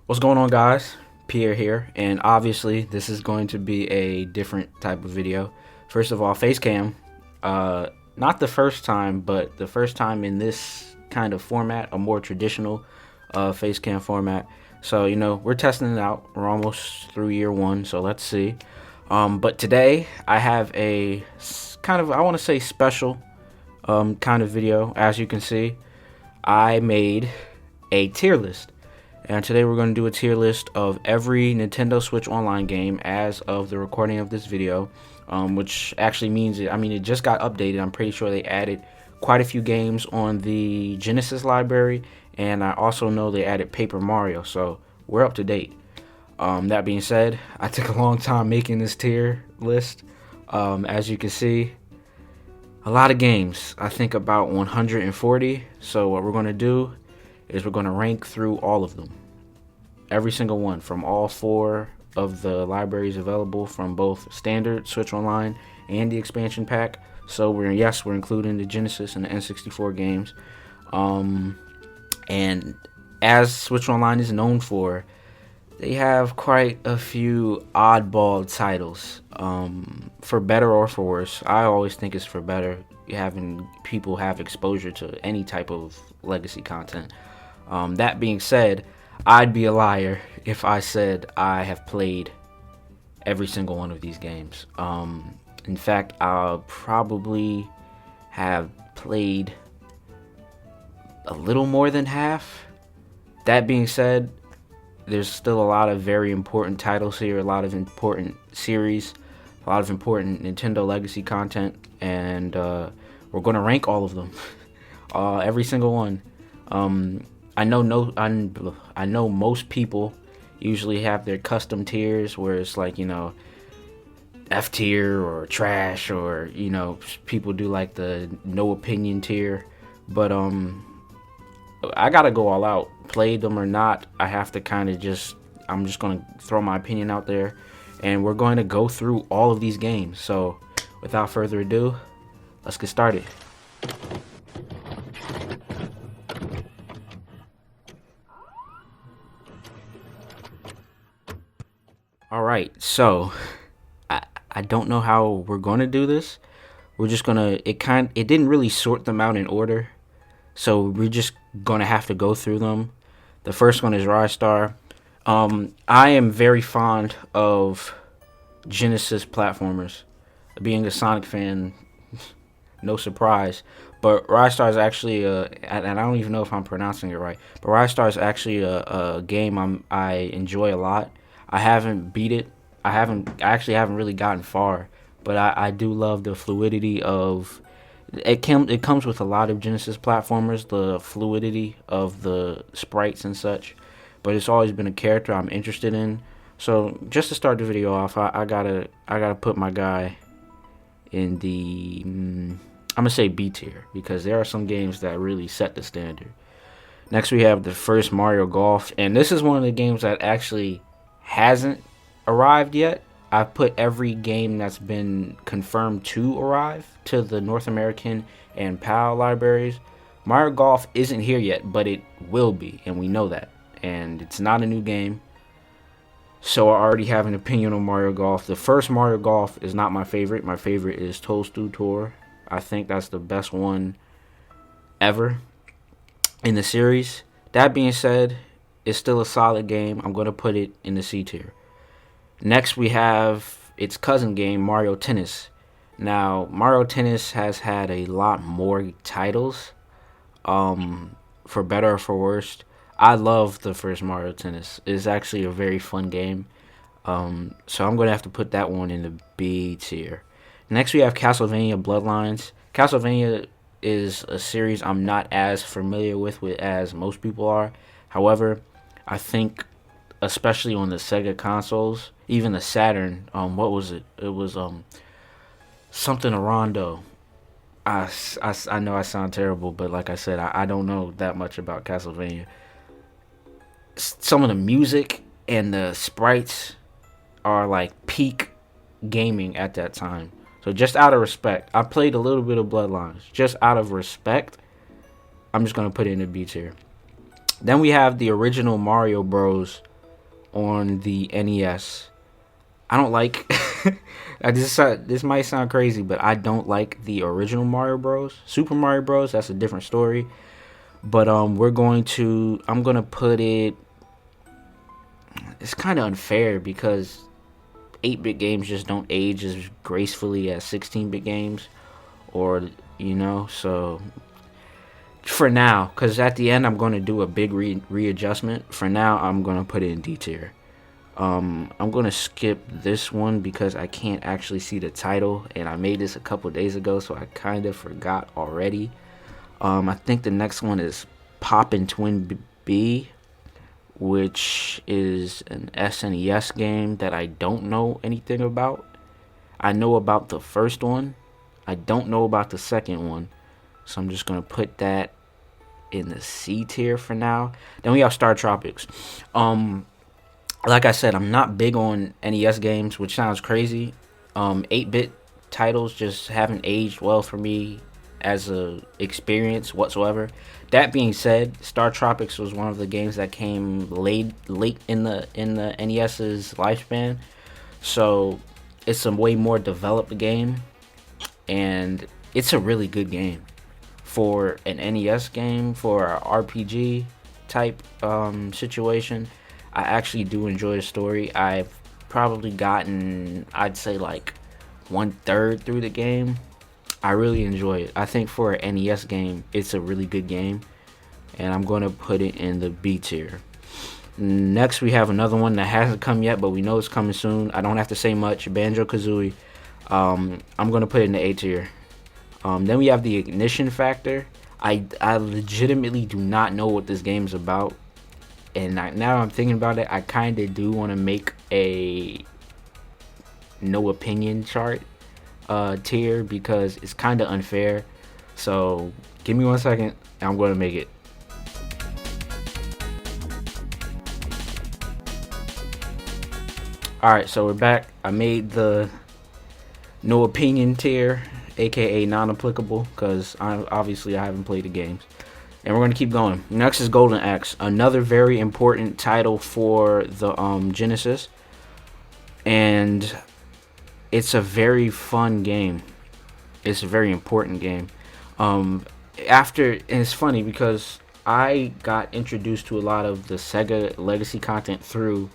What's going on, guys? Pierre here, and obviously this is going to be a different type of video. First of all, face cam. Not the first time, but the first time in this kind of format, a more traditional face cam format. So, we're testing it out. We're almost through year one, so let's see. But today I have a kind of, I want to say, special kind of video. As you can see, I made a tier list. And today we're going to do a tier list of every Nintendo Switch Online game as of the recording of this video, which actually means, it just got updated. I'm pretty sure they added quite a few games on the Genesis library, and I also know they added Paper Mario, so we're up to date. That being said, I took a long time making this tier list. As you can see, a lot of games. I think about 140. So what we're going to do is we're going to rank through all of them. Every single one from all four of the libraries available from both standard Switch Online and the expansion pack. So we're including the Genesis and the N64 games. And as Switch Online is known for, they have quite a few oddball titles. For better or for worse. I always think it's for better, having people have exposure to any type of legacy content. That being said, I'd be a liar if I said I have played every single one of these games. In fact, I'll probably have played a little more than half. That being said, there's still a lot of very important titles here, a lot of important series, a lot of important Nintendo legacy content, and we're going to rank all of them, every single one. I know most people usually have their custom tiers where it's like, F tier or trash, or people do like the no opinion tier. But I gotta go all out. Played them or not, I have to I'm just gonna throw my opinion out there, and we're going to go through all of these games. So without further ado, let's get started. Alright, so I don't know how we're gonna do this. We're just gonna it didn't really sort them out in order. So we're just gonna have to go through them. The first one is Rhythmz. I am very fond of Genesis platformers. Being a Sonic fan, no surprise. But Rhythmz is actually and I don't even know if I'm pronouncing it right, but Rhythmz is actually a game I enjoy a lot. I haven't beat it. I actually haven't really gotten far, but I do love the fluidity of it. It comes with a lot of Genesis platformers, the fluidity of the sprites and such. But it's always been a character I'm interested in. So just to start the video off, I gotta put my guy in the I'm gonna say B tier, because there are some games that really set the standard. Next we have the first Mario Golf, and this is one of the games that actually hasn't arrived yet. I put every game that's been confirmed to arrive to the North American and PAL libraries. Mario Golf isn't here yet, but it will be, and we know that. And it's not a new game, so I already have an opinion on Mario Golf. The first Mario Golf is not my favorite. My favorite is Toadstool Tour. I think that's the best one ever in the series. That being said, it's still a solid game. I'm going to put it in the C tier. Next, we have its cousin game, Mario Tennis. Now, Mario Tennis has had a lot more titles, for better or for worse. I love the first Mario Tennis. It's actually a very fun game. So I'm going to have to put that one in the B tier. Next, we have Castlevania Bloodlines. Castlevania is a series I'm not as familiar with as most people are. However, I think, especially on the Sega consoles, even the Saturn, what was it? It was something Rondo. I know I sound terrible, but like I said, I don't know that much about Castlevania. Some of the music and the sprites are like peak gaming at that time. So just out of respect, I played a little bit of Bloodlines. Just out of respect, I'm just going to put it in the B tier. Then we have the original Mario Bros. on the NES. I don't like. This might sound crazy, but I don't like the original Mario Bros. Super Mario Bros. That's a different story. But I'm gonna put it. It's kind of unfair because 8-bit games just don't age as gracefully as 16-bit games, or So for now, because at the end I'm gonna do a big readjustment. For now, I'm gonna put it in D tier. I'm gonna skip this one because I can't actually see the title, and I made this a couple days ago, so I kind of forgot already. I think the next one is Poppin' Twin B, which is an SNES game that I don't know anything about. I know about the first one. I don't know about the second one, so I'm just gonna put that in the C tier for now. Then we have Star Tropics. Like I said, I'm not big on NES games, which sounds crazy. 8-bit titles just haven't aged well for me as a experience whatsoever. That being said, Star Tropics was one of the games that came late in the NES's lifespan, so it's a way more developed game, and it's a really good game for an NES game, for an RPG type situation. I actually do enjoy the story. I've probably gotten, I'd say, like 1/3 through the game. I really enjoy it. I think for an NES game, it's a really good game, and I'm going to put it in the B tier. Next, we have another one that hasn't come yet, but we know it's coming soon. I don't have to say much. Banjo-Kazooie. I'm going to put it in the A tier. Then we have the Ignition Factor. I legitimately do not know what this game is about. And now I'm thinking about it, I kind of do want to make a no opinion chart tier because it's kind of unfair. So give me 1 second, and I'm going to make it. Alright, so we're back. I made the no opinion tier, aka non-applicable, because I haven't played the games. And we're going to keep going. Next is Golden Axe, another very important title for the Genesis. And it's a very fun game. It's a very important game. And it's funny because I got introduced to a lot of the Sega Legacy content through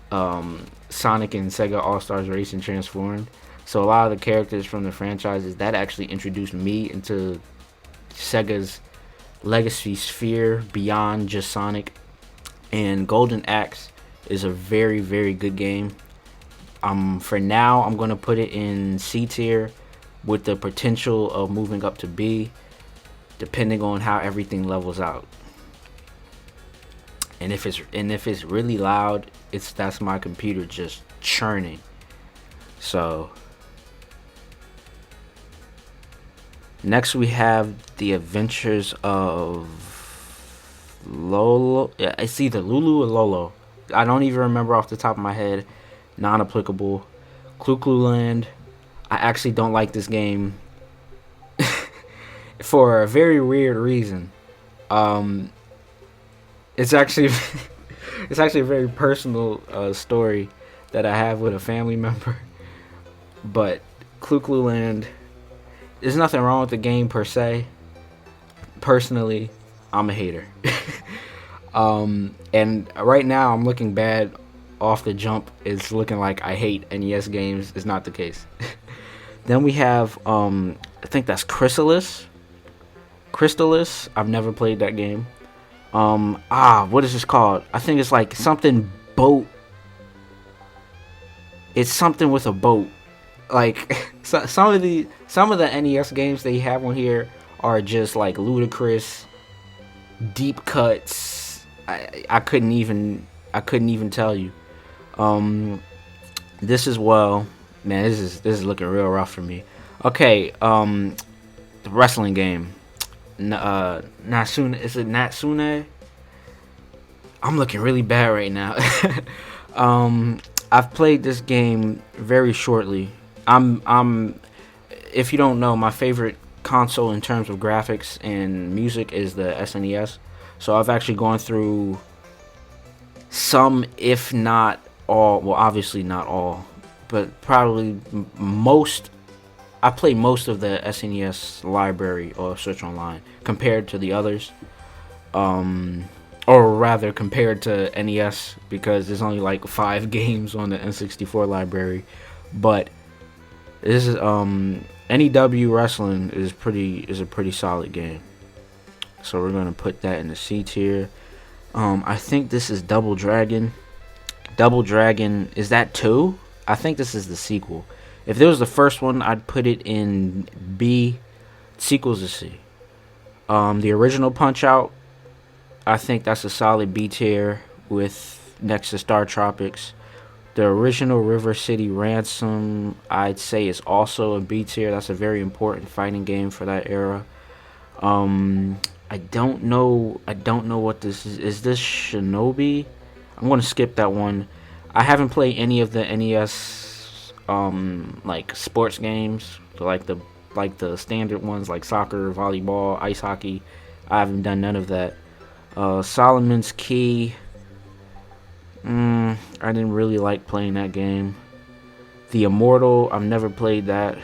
Sonic and Sega All-Stars Racing Transformed. So a lot of the characters from the franchises, that actually introduced me into Sega's legacy sphere beyond just Sonic. And Golden Axe is a very, very good game. For now, I'm going to put it in C tier with the potential of moving up to B, depending on how everything levels out. And if it's really loud, that's my computer just churning. So next we have The Adventures of Lolo. Yeah, it's either Lulu or Lolo. I don't even remember off the top of my head. Non-applicable. Clu Clu Land. I actually don't like this game for a very weird reason. It's actually a very personal story that I have with a family member. But Clu Clu Land, there's nothing wrong with the game per se. Personally, I'm a hater. And right now I'm looking bad off the jump. It's looking like I hate NES games. It's not the case. Then we have I think that's Chrysalis. I've never played that game. What is this called? I think it's like something boat. It's something with a boat. Like some of the NES games they have on here are just like ludicrous, deep cuts. I couldn't even tell you. This is man. This is looking real rough for me. Okay. The wrestling game. Natsune. Is it Natsune? I'm looking really bad right now. I've played this game very shortly. If you don't know, my favorite console in terms of graphics and music is the SNES. So I've actually gone through some, if not all, well, obviously not all, but probably most. I played most of the SNES library or Switch Online compared to the others, or rather compared to NES, because there's only like 5 games on the N64 library. But this is NEW Wrestling is a pretty solid game. So we're gonna put that in the C tier. I think this is Double Dragon. Double Dragon, is that 2? I think this is the sequel. If there was the first one, I'd put it in B. Sequel's a C. The original Punch Out, I think that's a solid B tier with next to Star Tropics. The original River City Ransom, I'd say, is also a B tier. That's a very important fighting game for that era. I don't know what this is. Is this Shinobi? I'm gonna skip that one. I haven't played any of the NES like sports games, like the standard ones like soccer, volleyball, ice hockey. I haven't done none of that. Solomon's Key. I didn't really like playing that game. The Immortal, I've never played that.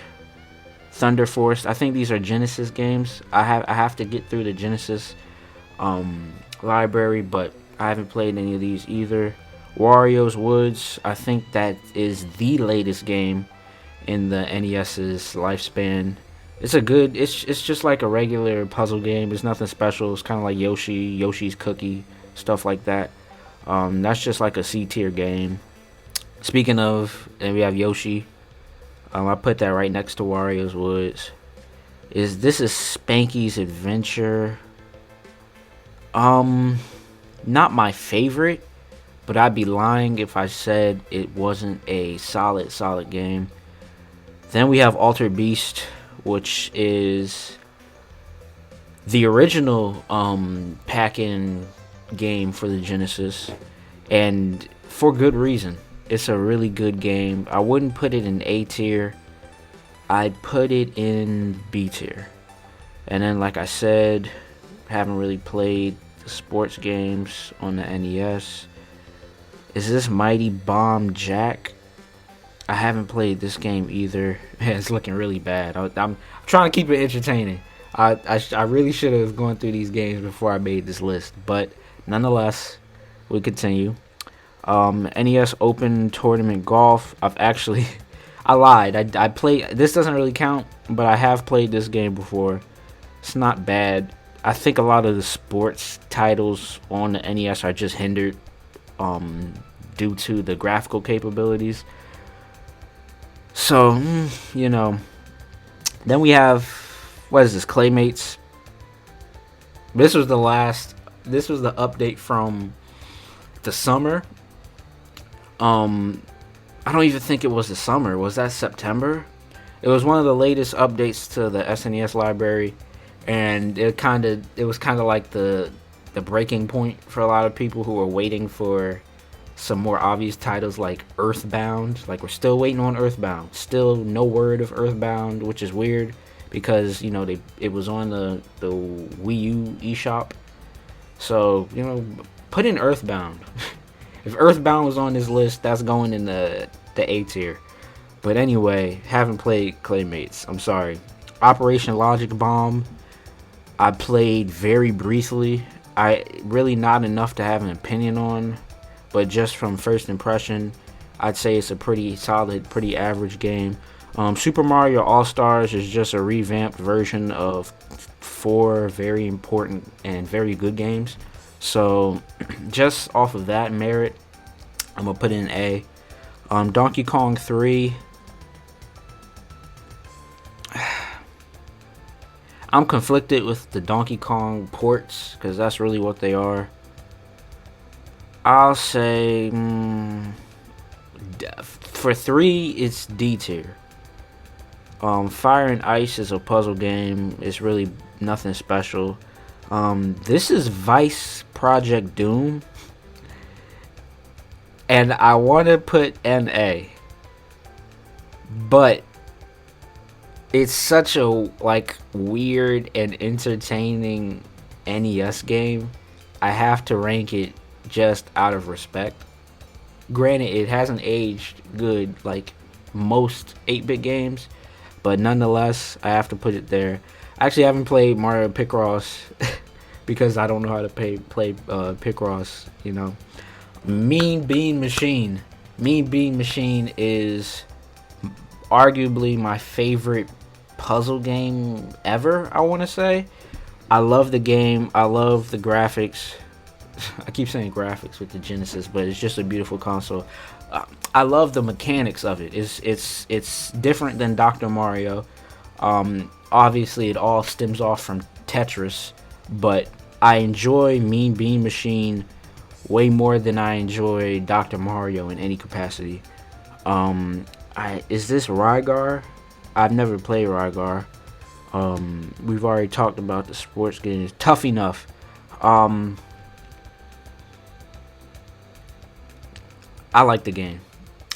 Thunder Force, I think these are Genesis games. I have to get through the Genesis library, but I haven't played any of these either. Wario's Woods, I think that is the latest game in the NES's lifespan. It's just like a regular puzzle game. It's nothing special. It's kind of like Yoshi's Cookie, stuff like that. That's just like a C tier game. Speaking of, and we have Yoshi. I put that right next to Wario's Woods. This is Spanky's Adventure? Not my favorite, but I'd be lying if I said it wasn't a solid game. Then we have Altered Beast, which is the original pack-in game for the Genesis, and for good reason. It's a really good game. I wouldn't put it in A tier. I'd put it in B tier. And then, like I said, haven't really played the sports games on the NES. Is this Mighty Bomb Jack? I haven't played this game either. It's looking really bad. I'm trying to keep it entertaining. I really should have gone through these games before I made this list, but nonetheless, we continue. NES Open Tournament Golf. I lied. I played. This doesn't really count, but I have played this game before. It's not bad. I think a lot of the sports titles on the NES are just hindered due to the graphical capabilities. So, Then we have, what is this, Claymates. This was the update from the summer. I don't even think it was the summer. Was that September? It was one of the latest updates to the SNES library, and it was kind of like the breaking point for a lot of people who were waiting for some more obvious titles like Earthbound. Like, we're still waiting on Earthbound. Still no word of Earthbound, which is weird because it was on the Wii U eShop. So, put in Earthbound. If Earthbound was on this list, that's going in the A tier. But anyway, haven't played Claymates. I'm sorry. Operation Logic Bomb, I played very briefly. I really not enough to have an opinion on, but just from first impression, I'd say it's a pretty solid, pretty average game. Super Mario All-Stars is just a revamped version of 4 very important and very good games. So, just off of that merit, I'm going to put in A. Donkey Kong 3. I'm conflicted with the Donkey Kong ports, because that's really what they are. I'll say, for 3, it's D tier. Fire and Ice is a puzzle game. It's really nothing special. This is Vice Project Doom, and I want to put NA, but it's such a weird and entertaining NES game. I have to rank it just out of respect. Granted, it hasn't aged good like most 8-bit games, but nonetheless, I have to put it there. I actually haven't played Mario Picross because I don't know how to play Picross. You know, Mean Bean Machine. Mean Bean Machine is arguably my favorite puzzle game ever, I want to say. I love the game. I love the graphics. I keep saying graphics with the Genesis, but it's just a beautiful console. I love the mechanics of it. It's different than Dr. Mario. Obviously, it all stems off from Tetris, but I enjoy Mean Bean Machine way more than I enjoy Dr. Mario in any capacity. Is this Rygar? I've never played Rygar. We've already talked about the sports games. Tough Enough. I like the game.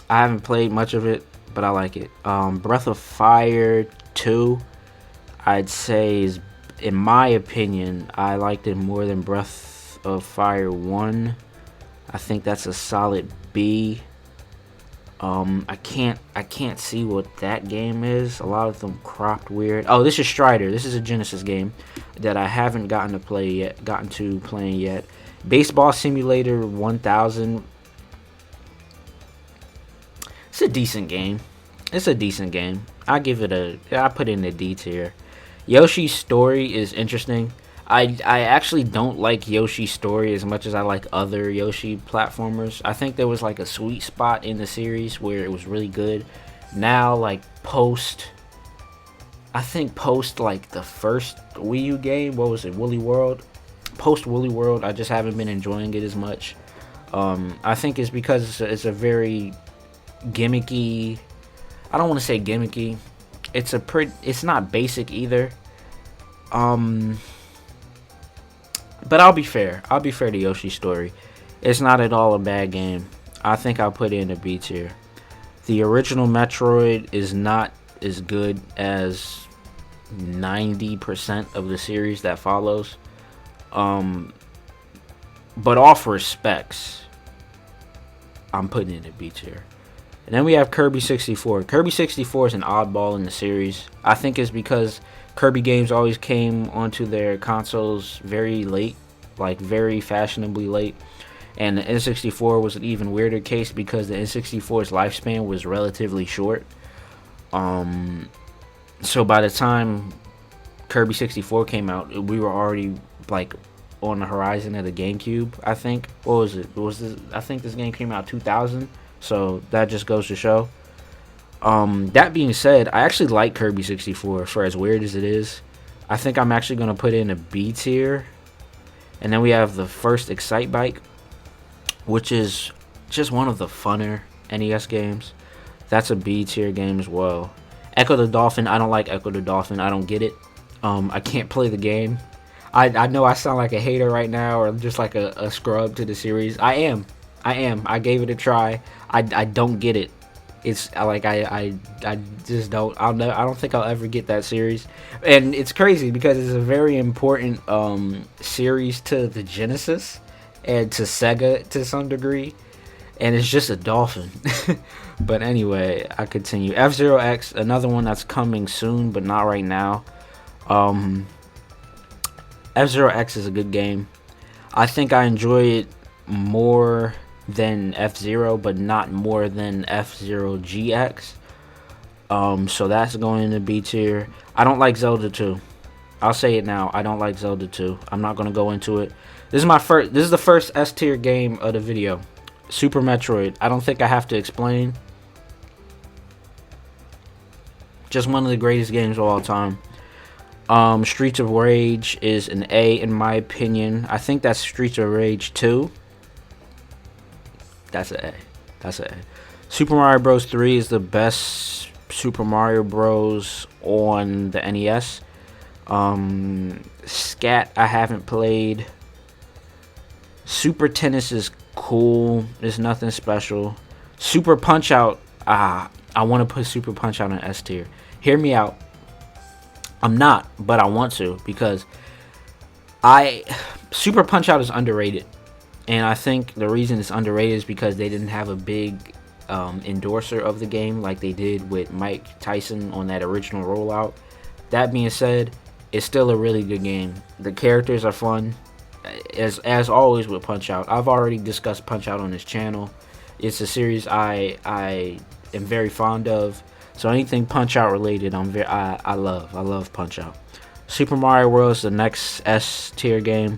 I haven't played much of it, but I like it. Breath of Fire 2, I'd say is, in my opinion, I liked it more than Breath of Fire 1. I think that's a solid B. I can't see what that game is. A lot of them cropped weird. Oh, this is Strider. This is a Genesis game that I haven't gotten to playing yet. Baseball Simulator 1000. It's a decent game. I put it in the D tier. Yoshi's Story is interesting. I actually don't like Yoshi's Story as much as I like other Yoshi platformers. I think there was like a sweet spot in the series where it was really good. Now, like post like the first Wii U game, what was it, Woolly World? Post Woolly World, I just haven't been enjoying it as much. I think it's because it's a very gimmicky. I don't want to say gimmicky. It's not basic either. But I'll be fair. To Yoshi's Story. It's not at all a bad game. I think I'll put it in a B tier. The original Metroid is not as good as 90% of the series that follows. But off respects, I'm putting it in a B tier. And then we have Kirby 64. Kirby 64 is an oddball in the series. I think it's because Kirby games always came onto their consoles very late, like very fashionably late. And the N64 was an even weirder case because the N64's lifespan was relatively short. So by the time Kirby 64 came out, we were already like on the horizon of the GameCube, I think. What was it? I think this game came out 2000. So that just goes to show. That being said, I actually like Kirby 64 for as weird as it is. I think I'm actually going to put it in a B tier. And then we have the first Excite Bike, which is just one of the funner NES games. That's a B tier game as well. Echo the Dolphin, I don't like Echo the Dolphin. I don't get it. I can't play the game. I know I sound like a hater right now, or just like a scrub to the series. I am. I gave it a try. I don't get it. It's like I just don't. I don't think I'll ever get that series. And it's crazy because it's a very important series to the Genesis and to Sega to some degree. And it's just a dolphin. But anyway, I continue. F-Zero X, another one that's coming soon, but not right now. F-Zero X is a good game. I think I enjoy it more than F-Zero, but not more than F-Zero GX. So that's going in the B tier. I don't like Zelda 2. I'll say it now. I don't like Zelda 2. I'm not going to go into it. This is the first S tier game of the video. Super Metroid. I don't think I have to explain. Just one of the greatest games of all time. Streets of Rage is an A in my opinion. I think that's Streets of Rage 2. That's an A. Super Mario Bros. 3 is the best Super Mario Bros. On the NES. Scat I haven't played. Super Tennis is cool. It's nothing special. Super Punch Out. I want to put Super Punch Out in S tier. Hear me out. I'm not, but I want to because Super Punch Out is underrated. And I think the reason it's underrated is because they didn't have a big endorser of the game like they did with Mike Tyson on that original rollout. That being said, it's still a really good game. The characters are fun, as always with Punch Out. I've already discussed Punch Out on this channel. It's a series I am very fond of. So anything Punch Out related, I love Punch Out. Super Mario World is the next S tier game.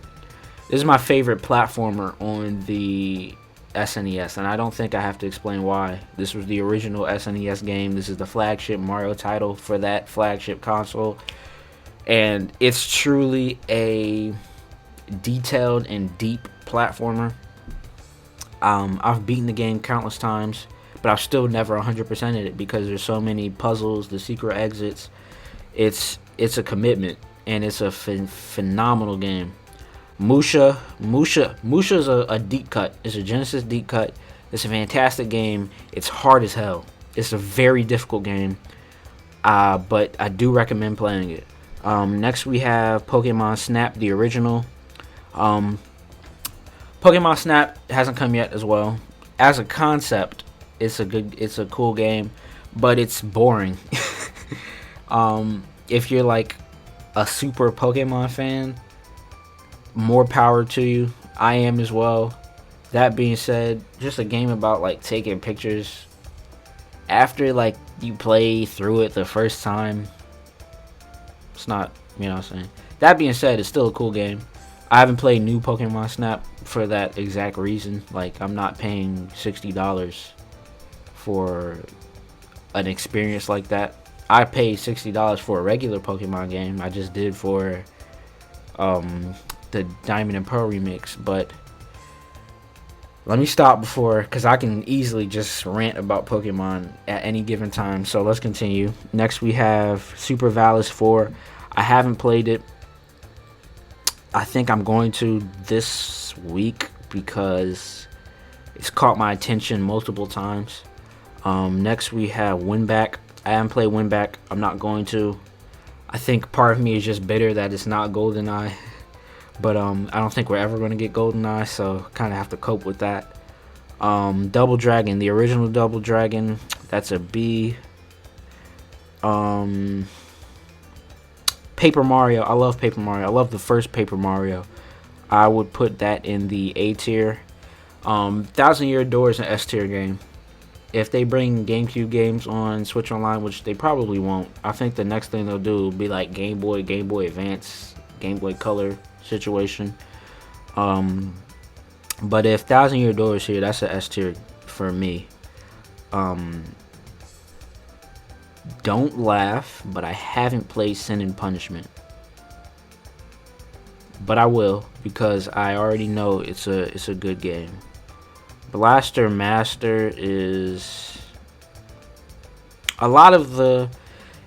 This is my favorite platformer on the SNES, and I don't think I have to explain why. This was the original SNES game. This is the flagship Mario title for that flagship console, and it's truly a detailed and deep platformer. I've beaten the game countless times, but I've still never 100%ed it because there's so many puzzles, the secret exits. It's a commitment, and it's a phenomenal game. Musha is a deep cut. It's a Genesis deep cut. It's a fantastic game. It's hard as hell. It's a very difficult game, but I do recommend playing it. Next we have Pokemon Snap, the original. Pokemon Snap hasn't come yet as well. As a concept, it's a cool game, but it's boring. If you're like a super Pokemon fan, more power to you. I am as well. That being said, just a game about like taking pictures. After like you play through it the first time, it's not, you know what I'm saying. That being said, it's still a cool game. I haven't played new Pokemon Snap for that exact reason. Like, I'm not paying $60 for an experience like that. I paid $60 for a regular Pokemon game. I just did for the Diamond and Pearl remix. But let me stop because I can easily just rant about Pokemon at any given time. So let's continue. Next we have Super Valis 4. I haven't played it. I think I'm going to this week because it's caught my attention multiple times. Next we have Winback. I haven't played Winback. I'm not going to. I think part of me is just bitter that it's not GoldenEye. But I don't think we're ever going to get GoldenEye, so kind of have to cope with that. Double Dragon, the original Double Dragon, that's a B. Paper Mario, I love Paper Mario. I love the first Paper Mario. I would put that in the A tier. Thousand Year Door is an S tier game. If they bring GameCube games on Switch Online, which they probably won't, I think the next thing they'll do will be like Game Boy Advance, Game Boy Color situation. But if Thousand Year Door is here, that's an S tier for me. Don't laugh, but I haven't played Sin and Punishment. But I will, because I already know it's a good game. Blaster Master is a lot of the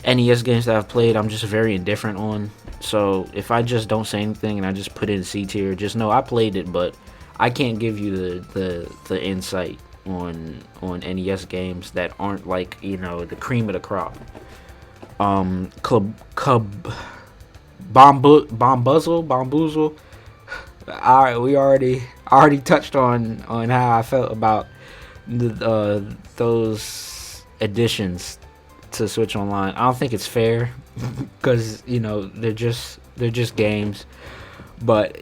NES games that I've played. I'm just very indifferent on. So if I just don't say anything and I just put it in C tier, just know I played it, but I can't give you the insight on NES games that aren't like, you know, the cream of the crop. Bomboozle. I already touched on how I felt about those additions to Switch Online. I don't think it's fair because, you know, they're just games. But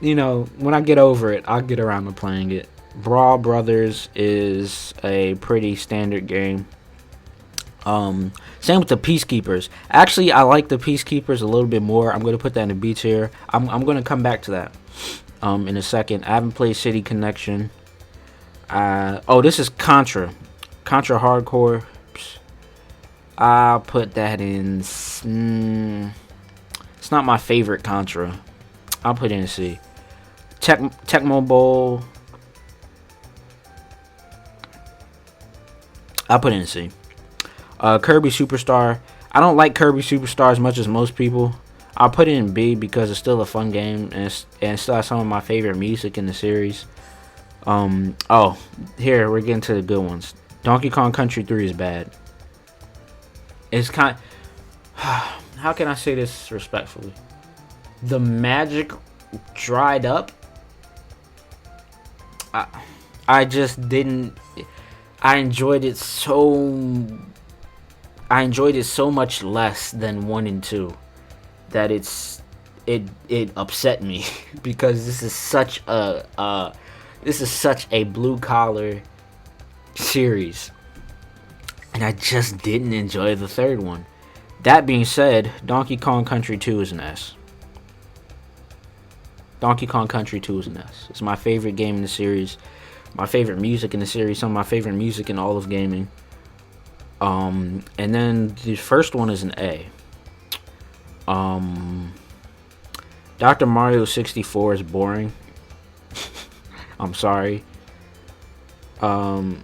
you know, when I get over it, I'll get around to playing it. Brawl Brothers is a pretty standard game. Same with the Peacekeepers. Actually, I like the Peacekeepers a little bit more. I'm going to put that in the B tier. I'm going to come back to that in a second. I haven't played City Connection. This is Contra Hardcore. I'll put that in. It's not my favorite Contra. I'll put it in C. Tecmo Bowl. I'll put it in C. Kirby Superstar. I don't like Kirby Superstar as much as most people. I'll put it in B because it's still a fun game and it still has some of my favorite music in the series. Here we're getting to the good ones. Donkey Kong Country 3 is bad. It's how can I say this respectfully? The magic dried up I, I just didn't. I enjoyed it so. I enjoyed it so much less than 1 and 2 that it upset me because this is such a blue collar series, and I just didn't enjoy the third one. That being said, Donkey Kong Country 2 is an S. Donkey Kong Country 2 is an S. It's my favorite game in the series. My favorite music in the series. Some of my favorite music in all of gaming. And then the first one is an A. Dr. Mario 64 is boring. I'm sorry. The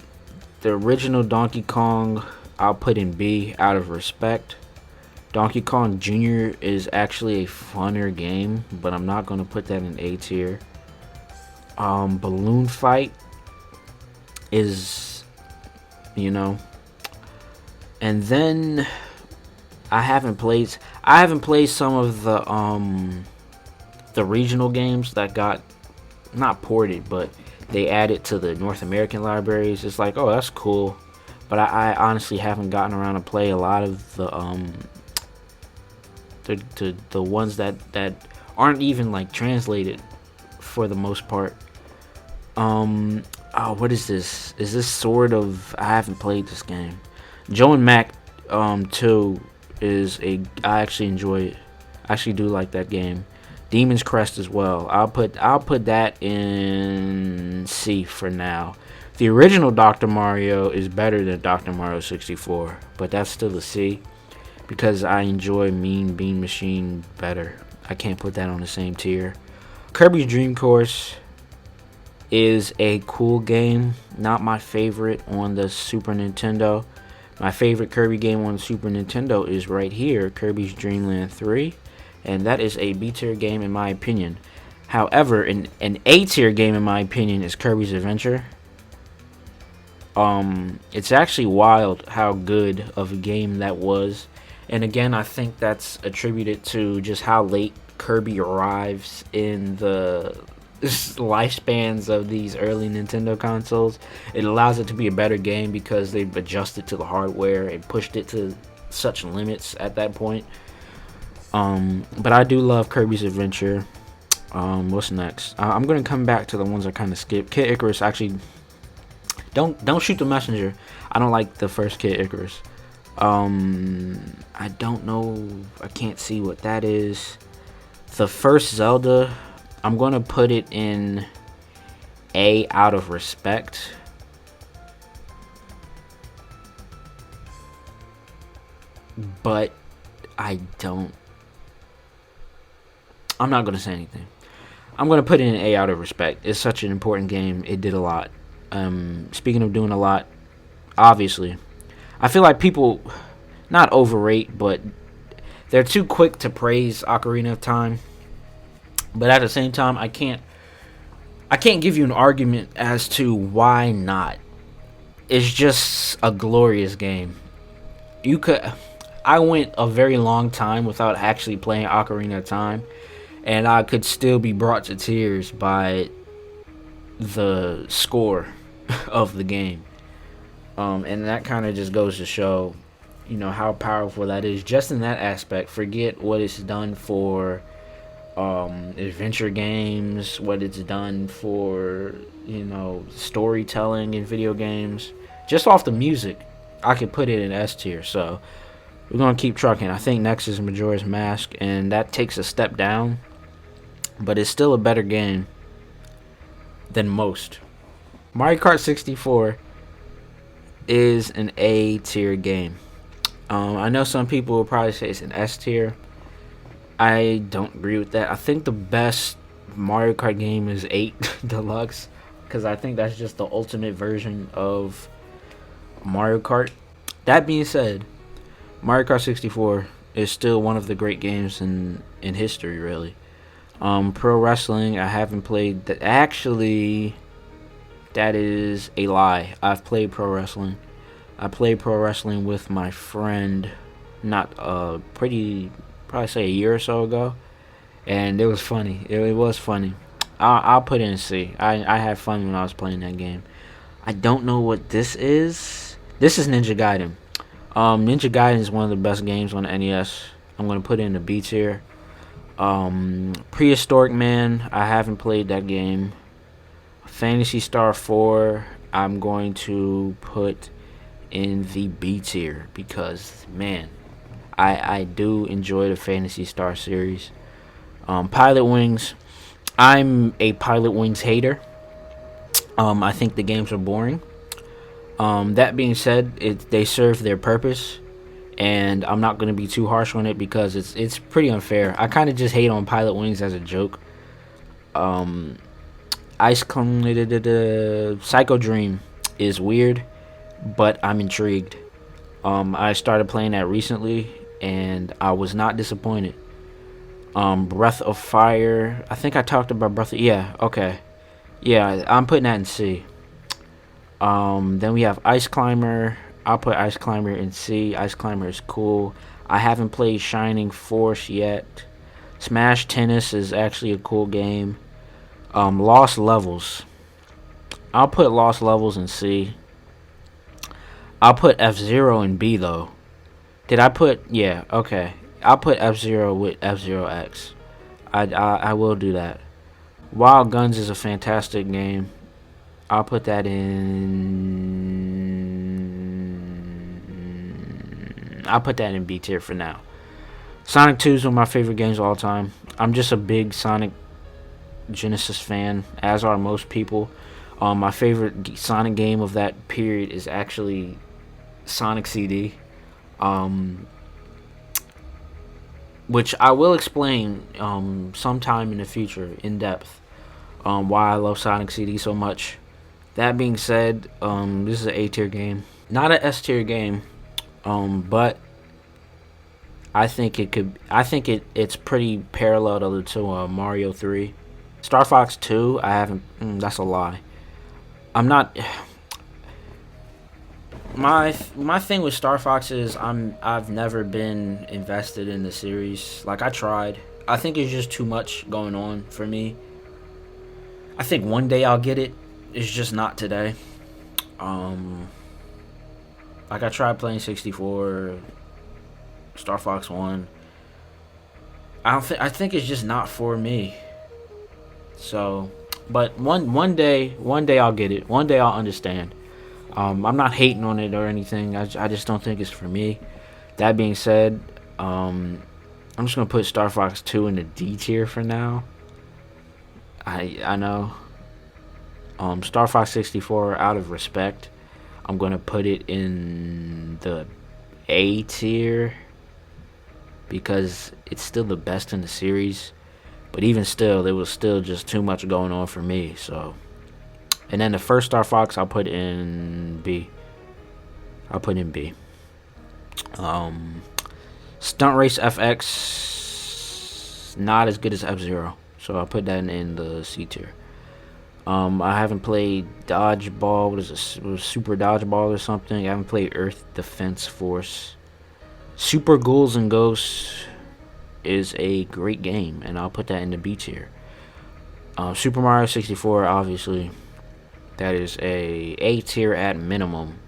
original Donkey Kong, I'll put in B out of respect. Donkey Kong Jr. is actually a funner game, but I'm not going to put that in A tier. Balloon Fight is, and then I haven't played some of the regional games that got not ported, but they added to the North American libraries. It's like, oh, that's cool, but I honestly haven't gotten around to play a lot of the ones that aren't even like translated for the most part. What is this? Is this sort of? I haven't played this game. Joe and Mac 2 is I actually enjoy it. I actually do like that game. Demon's Crest as well. I'll put that in C for now. The original Dr. Mario is better than Dr. Mario 64, but that's still a C because I enjoy Mean Bean Machine better. I can't put that on the same tier. Kirby's Dream Course is a cool game. Not my favorite on the Super Nintendo. My favorite Kirby game on the Super Nintendo is right here, Kirby's Dream Land 3. And that is a B tier game in my opinion. However, an A tier game in my opinion is Kirby's Adventure. It's actually wild how good of a game that was. And again, I think that's attributed to just how late Kirby arrives in the lifespans of these early Nintendo consoles. It allows it to be a better game because they've adjusted to the hardware and pushed it to such limits at that point. But I do love Kirby's Adventure. What's next? I'm gonna come back to the ones I kind of skipped. Kid Icarus, actually, don't shoot the messenger. I don't like the first Kid Icarus. I don't know. I can't see what that is. The first Zelda, I'm gonna put it in A out of respect. But I'm not gonna say anything. I'm gonna put it in A out of respect. It's such an important game. It did a lot. Speaking of doing a lot, obviously, I feel like people not overrate, but they're too quick to praise Ocarina of Time. But at the same time, I can't give you an argument as to why not. It's just a glorious game. I went a very long time without actually playing Ocarina of Time, and I could still be brought to tears by the score of the game. And that kind of just goes to show, how powerful that is. Just in that aspect, forget what it's done for adventure games, what it's done for, storytelling in video games. Just off the music, I could put it in S tier. So we're going to keep trucking. I think next is Majora's Mask, and that takes a step down, but it's still a better game than most. Mario Kart 64 is an A tier game. I know some people will probably say it's an S tier. I don't agree with that. I think the best Mario Kart game is 8 Deluxe, because I think that's just the ultimate version of Mario Kart. That being said, Mario Kart 64 is still one of the great games in history, really. Pro wrestling, I haven't played that. Actually, that is a lie. I've played pro wrestling. I played pro wrestling with my friend, probably say a year or so ago, and it was funny. It was funny. I'll put it in C. I had fun when I was playing that game. I don't know what this is. This is Ninja Gaiden. Ninja Gaiden is one of the best games on the NES. I'm gonna put it in the B tier. Prehistoric Man, I haven't played that game. Phantasy Star 4, I'm going to put in the B tier because, man, I do enjoy the Phantasy Star series. Pilot Wings, I'm a Pilot Wings hater. I think the games are boring. That being said, they serve their purpose, and I'm not going to be too harsh on it because it's pretty unfair. I kind of just hate on Pilot Wings as a joke. Psycho Dream is weird, but I'm intrigued. I started playing that recently, and I was not disappointed. Breath of Fire. I think I talked about Breath of... Yeah, okay. Yeah, I'm putting that in C. Then we have Ice Climber. I'll put Ice Climber in C. Ice Climber is cool. I haven't played Shining Force yet. Smash Tennis is actually a cool game. Lost Levels. I'll put Lost Levels in C. I'll put F-Zero in B, though. Did I put... Yeah, okay. I'll put F-Zero with F-Zero X. I will do that. Wild Guns is a fantastic game. I'll put that in... I'll put that in B tier for now. Sonic 2 is one of my favorite games of all time. I'm just a big Sonic Genesis fan, as are most people. My favorite Sonic game of that period is actually Sonic CD, which I will explain sometime in the future in depth why I love Sonic CD so much. That being said, this is an A tier game, not an S tier game, but I think it could. I think it's pretty parallel to Mario 3. Star Fox 2, I haven't. That's a lie. I'm not. My thing with Star Fox is I've never been invested in the series. Like, I tried. I think it's just too much going on for me. I think one day I'll get it. It's just not today. Like, I tried playing 64, Star Fox 1. I think it's just not for me. So, but one day I'll get it. One day I'll understand. I'm not hating on it or anything. I just don't think it's for me. That being said, I'm just gonna put Star Fox 2 in the D tier for now. I know. Star Fox 64, out of respect, I'm gonna put it in the A tier because it's still the best in the series. But even still, there was still just too much going on for me. So, and then the first Star Fox, I'll put in B. I'll put in B. Stunt Race FX, not as good as F-Zero, so I'll put that in the C tier. I haven't played Dodgeball. What is this? Super Dodgeball or something? I haven't played Earth Defense Force. Super Ghouls and Ghosts is a great game, and I'll put that in the B tier. Super Mario 64, obviously, that is a tier at minimum.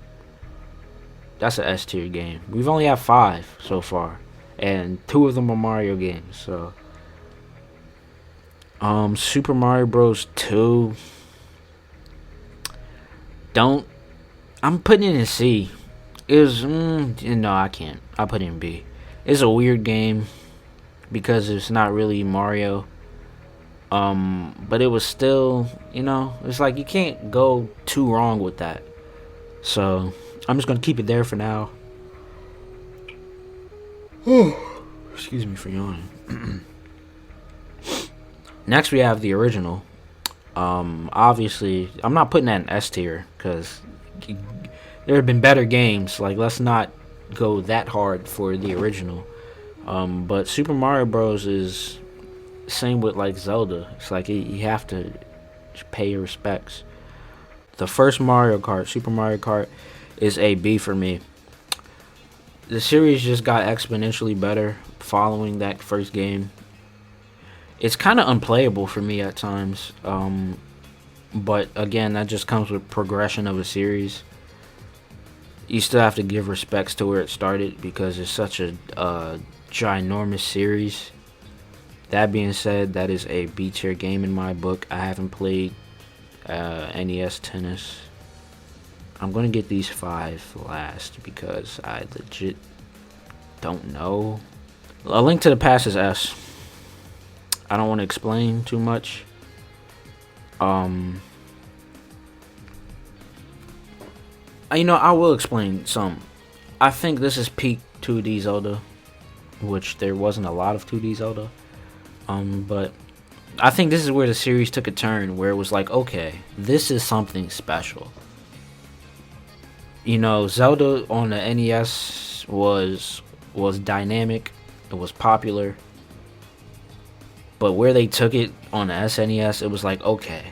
That's a S tier game. We've only had 5 so far, and 2 of them are Mario games. So, Super Mario Bros. 2. I'm putting it in C. No, I can't. I'll put it in B. It's a weird game because it's not really Mario. But it was still, it's like you can't go too wrong with that. So, I'm just gonna keep it there for now. Excuse me for yawning. Next, we have the original. Obviously, I'm not putting that in S tier because there have been better games. Like, let's not go that hard for the original. But Super Mario Bros. Is same with like Zelda. It's like you have to pay your respects. The first Mario Kart, Super Mario Kart, is a B for me. The series just got exponentially better following that first game. It's kind of unplayable for me at times. But again, that just comes with progression of a series. You still have to give respects to where it started because it's such a ginormous series. That being said, that is a B tier game in my book. I haven't played NES Tennis. I'm gonna get these 5 last because I legit don't know. A Link to the Past is S. I don't want to explain too much. I will explain some. I think this is peak 2D Zelda, which there wasn't a lot of 2D Zelda. But I think this is where the series took a turn, where it was like, okay, this is something special. Zelda on the NES was dynamic, it was popular, but where they took it on the SNES, it was like, okay,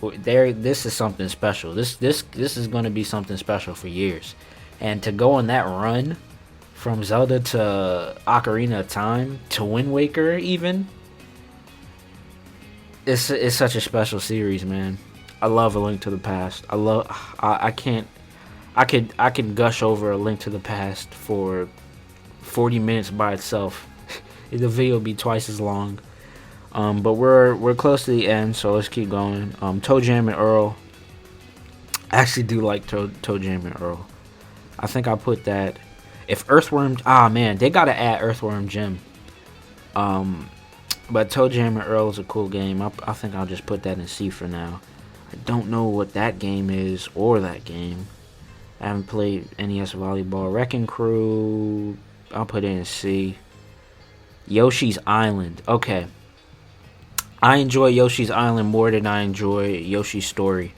this is something special. This is going to be something special for years, and to go on that run from Zelda to Ocarina of Time to Wind Waker, even, it's such a special series, man. I love A Link to the Past. I could gush over A Link to the Past for 40 minutes by itself. The video would be twice as long. But we're close to the end, so let's keep going. Toe Jam and Earl. I actually do like Toe Jam and Earl. I think I put that. If Earthworm, man, they gotta add Earthworm Jim. But Toe Jam and Earl is a cool game. I think I'll just put that in C for now. I don't know what that game is or that game. I haven't played NES Volleyball. Wrecking Crew, I'll put it in C. Yoshi's Island. Okay. I enjoy Yoshi's Island more than I enjoy Yoshi's Story.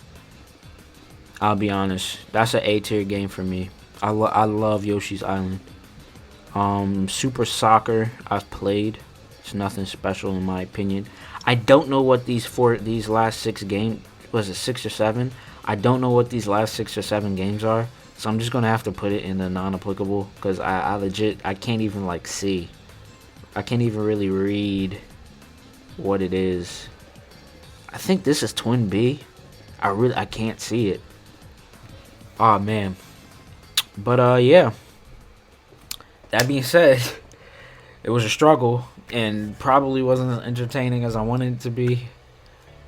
I'll be honest. That's an A tier game for me. I love Yoshi's Island. Super Soccer, I've played. It's nothing special in my opinion. I don't know what these last 6 games, was it 6 or 7? I don't know what these last 6 or 7 games are. So I'm just going to have to put it in the non-applicable because I can't even see. I can't even really read what it is. I think this is Twin B. I can't see it. Oh man. But yeah. That being said, it was a struggle and probably wasn't as entertaining as I wanted it to be.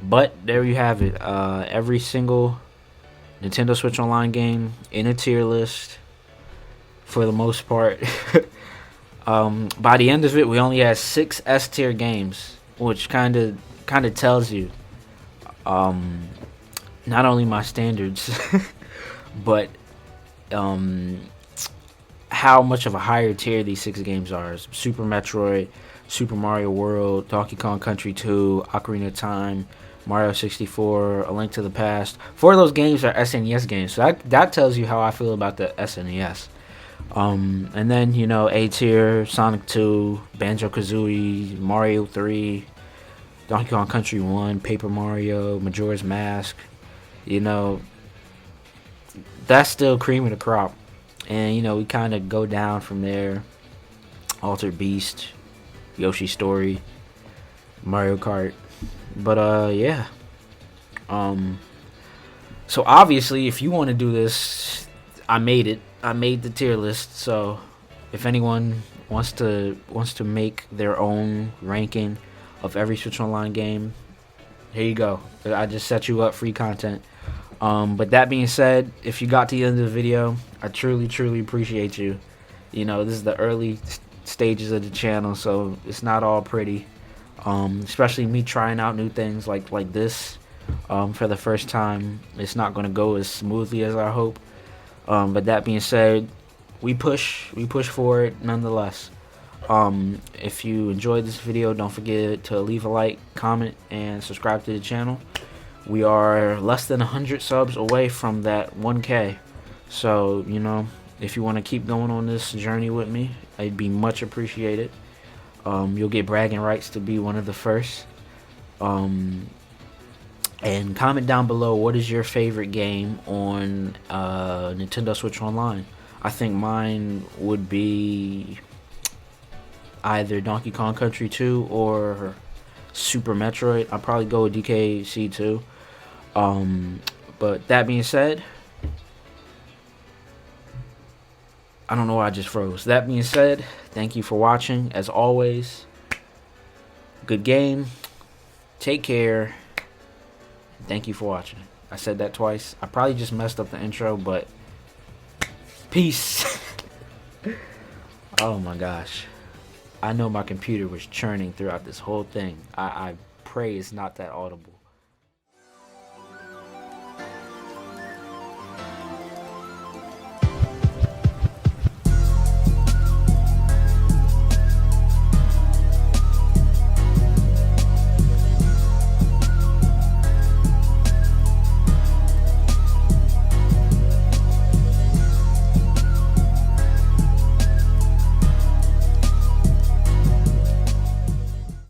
But there you have it. Every single Nintendo Switch Online game in a tier list for the most part. By the end of it, we only had 6 S tier games, which kind of tells you not only my standards, but how much of a higher tier these 6 games are. Super Metroid, Super Mario World, Donkey Kong Country 2, Ocarina of Time, Mario 64, A Link to the Past. 4 of those games are SNES games, so that tells you how I feel about the SNES. And then, A tier, Sonic 2, Banjo-Kazooie, Mario 3, Donkey Kong Country 1, Paper Mario, Majora's Mask. That's still cream of the crop. And, we kind of go down from there. Altered Beast, Yoshi's Story, Mario Kart. But, yeah. So, obviously, if you want to do this, I made it. I made the tier list, so if anyone wants to make their own ranking of every Switch Online game, here you go. I just set you up free content. But that being said, if you got to the end of the video, I truly appreciate you. This is the early stages of the channel, so it's not all pretty. Especially me trying out new things like this for the first time. It's not going to go as smoothly as I hope. But that being said, we push forward nonetheless. If you enjoyed this video, don't forget to leave a like, comment, and subscribe to the channel. We are less than 100 subs away from that 1K. So, if you want to keep going on this journey with me, it'd be much appreciated. You'll get bragging rights to be one of the first. And comment down below, what is your favorite game on Nintendo Switch Online? I think mine would be either Donkey Kong Country 2 or Super Metroid. I'll probably go with DKC too. But that being said, I don't know why I just froze. That being said, thank you for watching. As always, good game. Take care. Thank you for watching. I said that twice. I probably just messed up the intro, but peace. Oh my gosh. I know my computer was churning throughout this whole thing. I pray it's not that audible.